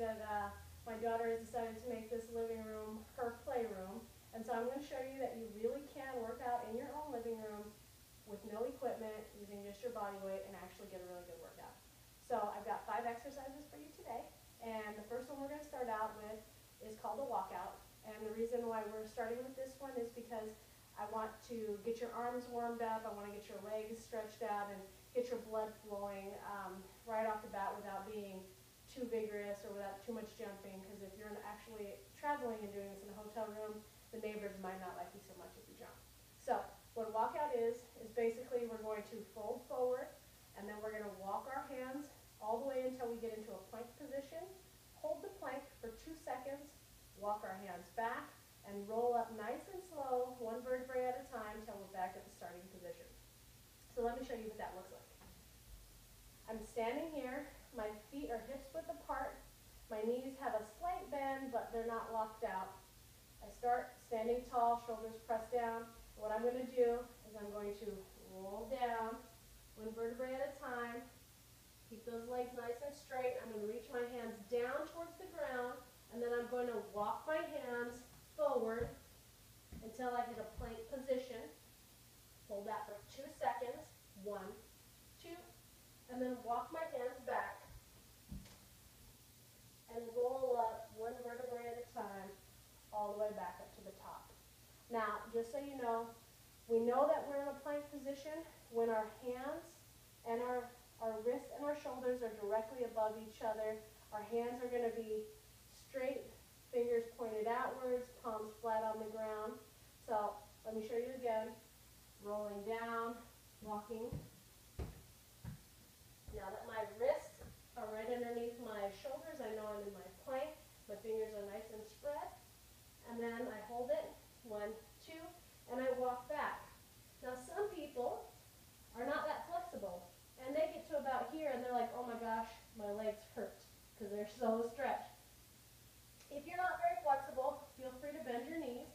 that my daughter has decided to make this living room her playroom. And so I'm going to show you that you really can work out in your own living room with no equipment, using just your body weight, and actually get a really good workout. So I've got 5 exercises for you today. And the first one we're going to start out with is called a walkout. And the reason why we're starting with this one is because I want to get your arms warmed up, I want to get your legs stretched out, and get your blood flowing right off the bat without being too vigorous or without too much jumping, because if you're actually traveling and doing this in a hotel room, the neighbors might not like you so much if you jump. So what a walkout is basically we're going to fold forward, and then we're going to walk our hands all the way until we get into a plank position, hold the plank for 2 seconds, walk our hands back, and roll up nice and slow, 1 vertebrae at a time, until we're back at the starting position. So let me show you what that looks like. I'm standing here, my feet are hips width apart, my knees have a slight bend, but they're not locked out. I start standing tall, shoulders pressed down. What I'm going to do is I'm going to roll down, 1 vertebrae at a time, keep those legs nice and straight. I'm going to reach my hands down towards the ground, and then I'm going to walk my hands forward until I hit a plank position. Hold that for 2 seconds. 1, 2, and then walk my hands back and roll up 1 vertebrae at a time all the way back up to the top. Now, just so you know, we know that we're in a plank position when our hands and our wrists and our shoulders are directly above each other. Our hands are going to be straight, fingers pointed outwards, palms flat on the ground. So let me show you again. Rolling down, walking. Now that my wrists are right underneath my shoulders, I know I'm in my plank. My fingers are nice and spread. And then I hold it, 1, 2, and I walk back. Now some people are not that flexible, and they get to about here and they're like, oh my gosh, my legs hurt, because they're so stretched. If you're not very flexible, feel free to bend your knees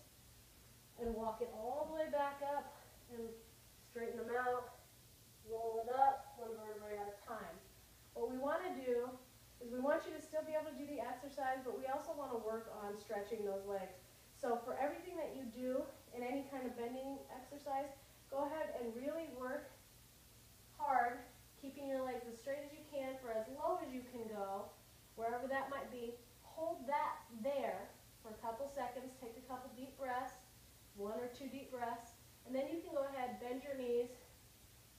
and walk it all the way back up and straighten them out, roll it up, 1 vertebrae at a time. What we want to do is we want you to still be able to do the exercise, but we also want to work on stretching those legs. So for everything that you do in any kind of bending exercise, go ahead and really work hard, keeping your legs as straight as you can for as low as you can go, wherever that might be. Hold that there for a couple seconds, take a couple deep breaths, 1 or 2 deep breaths, and then you can go ahead, bend your knees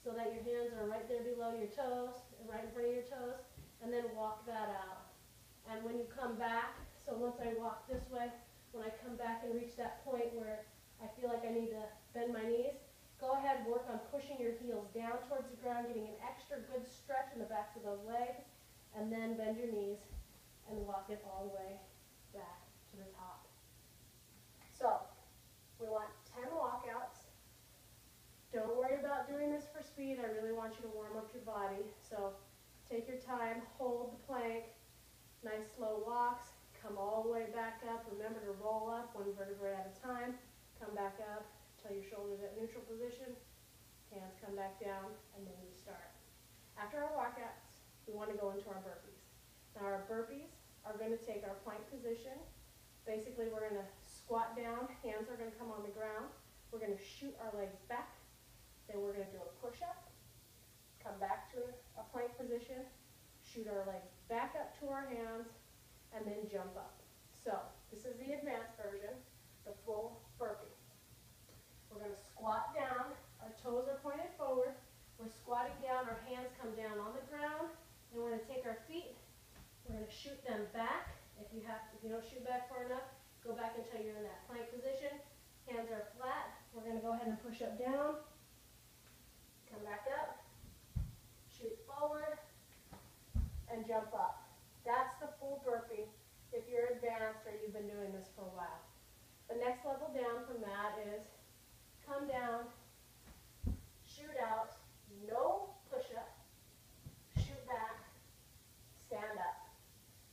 so that your hands are right there below your toes, right in front of your toes, and then walk that out. And when you come back, so once I walk this way, when I come back and reach that point where I feel like I need to bend my knees, go ahead, work on pushing your heels down towards the ground, getting an extra good stretch in the backs of those legs, and then bend your knees and walk it all the way back to the top. So, we want 10 walkouts. Don't worry about doing this for speed. I really want you to warm up your body. So, take your time, hold the plank, nice slow walks, come all the way back up. Remember to roll up 1 vertebrae at a time. Come back up till your shoulders at neutral position. Hands come back down, and then you start. After our walkouts, we want to go into our burpees. Now our burpees are going to take our plank position. Basically, we're going to squat down. Hands are going to come on the ground. We're going to shoot our legs back. Then we're going to do a push-up. Come back to a plank position. Shoot our legs back up to our hands, and then jump up. So this is the advanced version, the full burpee. We're going to squat down. Our toes are pointed forward. We're squatting down. Our hands come down on the ground. And we're going to take our feet. We're going to shoot them back. If you don't shoot back far enough, go back until you're in that plank position. Hands are flat. We're going to go ahead and push up down. Come back up. Shoot forward. And jump up. That's the full burpee if you're advanced or you've been doing this for a while. The next level down from that is come down, shoot out, no push-up, shoot back, stand up.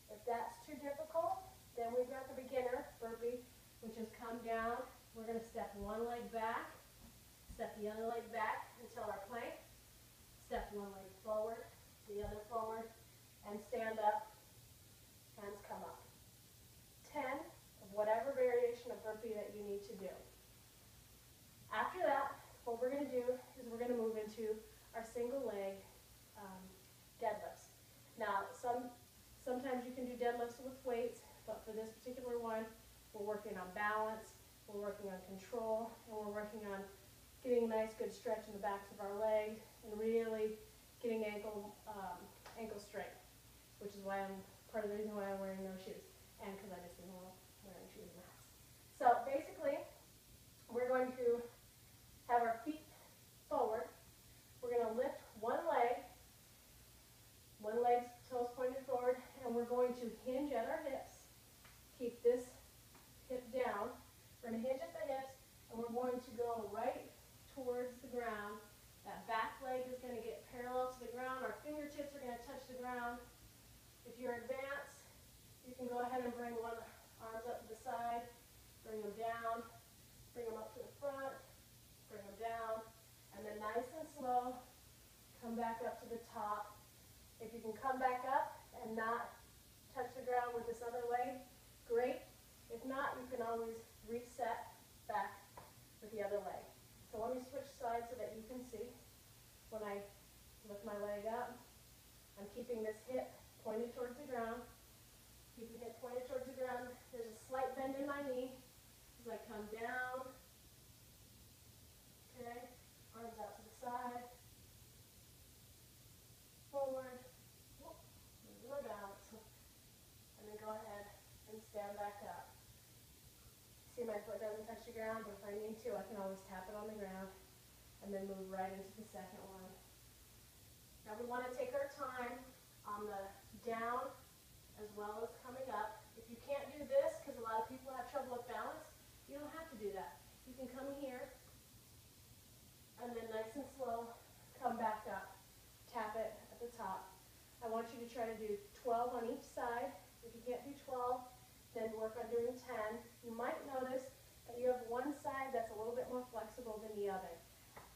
If that's too difficult, then we've got the beginner burpee, which is come down. We're going to step 1 leg back, step the other leg back until our plank, step 1 leg forward, the other forward, and stand up, hands come hypertrophy that you need to do. After that, what we're going to do is we're going to move into our single leg deadlifts. Now, sometimes you can do deadlifts with weights, but for this particular one, we're working on balance, we're working on control, and we're working on getting a nice good stretch in the backs of our legs and really getting ankle strength, which is why part of the reason why I'm wearing no shoes, and because I just didn't want wearing shoes in the house. So basically, we're going to have our feet forward. We're going to lift one leg's toes pointed forward, and we're going to hinge at our hips. Keep this hip down. We're going to hinge at the hips, and we're going to go right towards the ground. That back leg is going to get parallel to the ground. Our fingertips are going to touch the ground. If you're advanced, you can go ahead and bring one arms up to the side, bring them down, bring them up to the front, bring them down, and then nice and slow, come back up to the top. If you can come back up and not touch the ground with this other leg, great. If not, you can always reset back with the other leg. So let me switch sides so that you can see. When I lift my leg up, I'm keeping this hip pointed towards the ground. Keep the hip pointed towards the ground. There's a slight bend in my knee as I come down. Okay, arms out to the side. Forward. Lose my balance. And then go ahead and stand back up. See, my foot doesn't touch the ground, but if I need to, I can always tap it on the ground and then move right into the second one. Now we want to take our time on the down as well as coming up. If you can't do this, because a lot of people have trouble with balance, you don't have to do that. You can come here and then nice and slow, come back up. Tap it at the top. I want you to try to do 12 on each side. If you can't do 12, then work on doing 10. You might notice that you have one side that's a little bit more flexible than the other.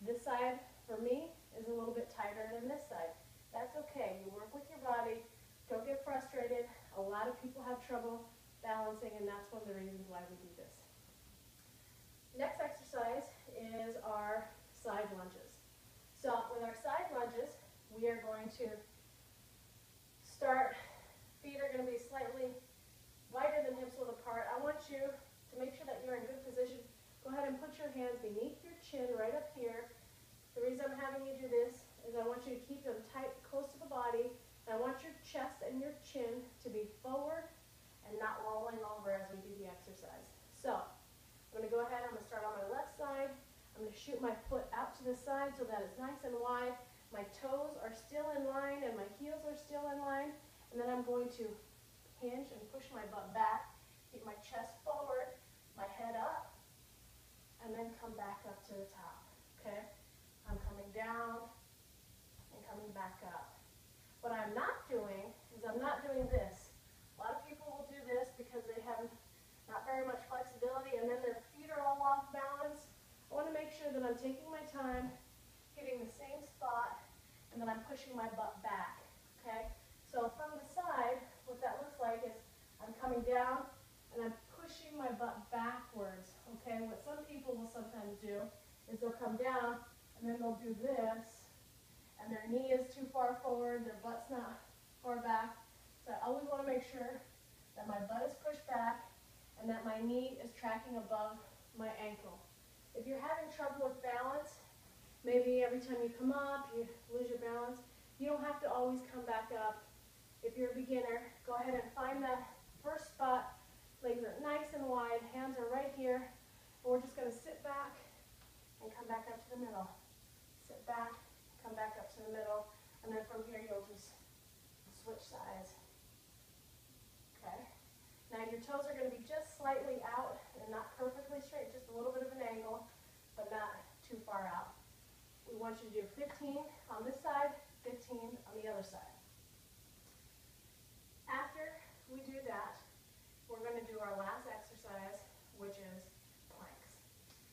This side, for me, is a little bit tighter than this side. That's okay. You work with your body. Don't get frustrated. A lot of people have trouble balancing, and that's one of the reasons why we do this. Next exercise is our side lunges. So with our side lunges, we are going to start, feet are going to be slightly wider than hips width apart. I want you to make sure that you're in good position. Go ahead and put your hands beneath your chin right up here. The reason I'm having you do this is I want you to keep them tight, close to the body. And I want your chest and your chin to be forward and not rolling over as we do the exercise. So I'm going to go ahead, I'm going to start on my left side. I'm going to shoot my foot out to the side so that it's nice and wide. My toes are still in line and my heels are still in line. And then I'm going to hinge and push my butt back, keep my chest forward, my head up, and then come back up to the top, okay? I'm coming down and coming back up. What I'm not doing is I'm not doing this. A lot of people will do this because they have not very much flexibility and then their feet are all off balance. I want to make sure that I'm taking my time, hitting the same spot, and then I'm pushing my butt back, okay? So from the side, what that looks like is I'm coming down and I'm pushing my butt backwards, okay? What some people will sometimes do is they'll come down and then they'll do this, and their knee is too far forward, their butt's not far back. So I always want to make sure that my butt is pushed back and that my knee is tracking above my ankle. If you're having trouble with balance, maybe every time you come up, you lose your balance, you don't have to always come back up. If you're a beginner, go ahead and find that first spot. Legs are nice and wide, hands are right here. And we're just going to sit back and come back up to the middle. Sit back, come back up to the middle, and then from here you'll just switch sides. Okay? Now your toes are going to be just slightly out and not perfectly straight, just a little bit of an angle, but not too far out. We want you to do 15 on this side, 15 on the other side. After we do that, we're going to do our last exercise, which is planks.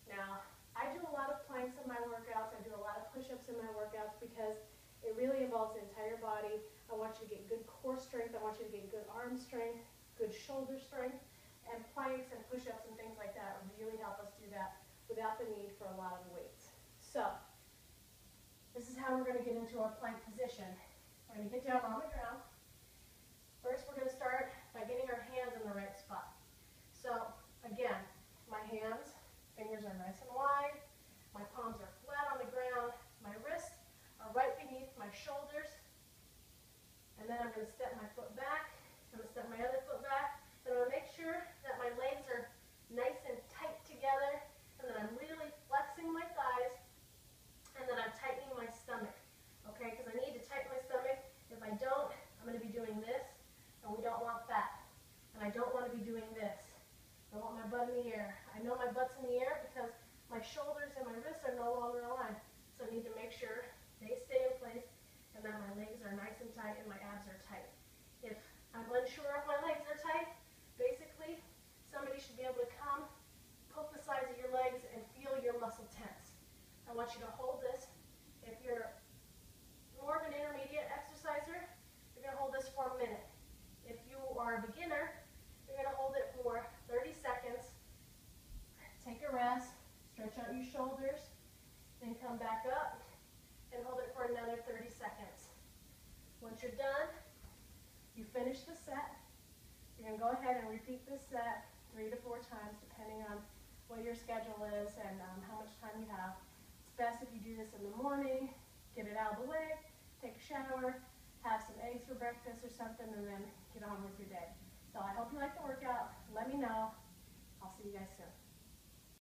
Now, I do a lot of planks in my workouts. I do a lot of push-ups in my workouts because it really involves the entire body. I want you to get good core strength. I want you to get good arm strength, good shoulder strength, and planks and push-ups and things like that are without the need for a lot of weights. So this is how we're going to get into our plank position. We're going to get down on the ground. First, we're going to start by getting our hands in the right spot. So again, my hands, fingers are nice and wide. My palms are flat on the ground. My wrists are right beneath my shoulders. And then I'm going to step my foot back. I'm going to step my other foot back. And I'm going to make sure that my legs are nice and tight together, and that I'm really flexing my thighs, and that I'm tightening my stomach. Okay, because I need to tighten my stomach. If I don't, I'm going to be doing this, and we don't want that. And I don't want to be doing this. I want my butt in the air. I know my butt's in the air because my shoulders and my wrists are no longer aligned. So I need to make sure they stay in place and that my legs are nice and tight and my abs are tight. If I'm unsure if my legs are tight, basically somebody should be able to come, poke the sides of your legs and feel your muscle tense. I want you to hold this. If you're more of an intermediate exerciser, you're going to hold this for a minute. If you are a beginner, you're going to hold it for 30 seconds. Take a rest, stretch out your shoulders, then come back up and hold it for another 30 seconds. Once you're done, you finish the set. You're going to go ahead and repeat this set 3 to 4 times depending on what your schedule is and how much time you have. It's best if you do this in the morning, get it out of the way, take a shower, have some eggs for breakfast or something, and then get on with your day. So I hope you like the workout. Let me know. I'll see you guys soon.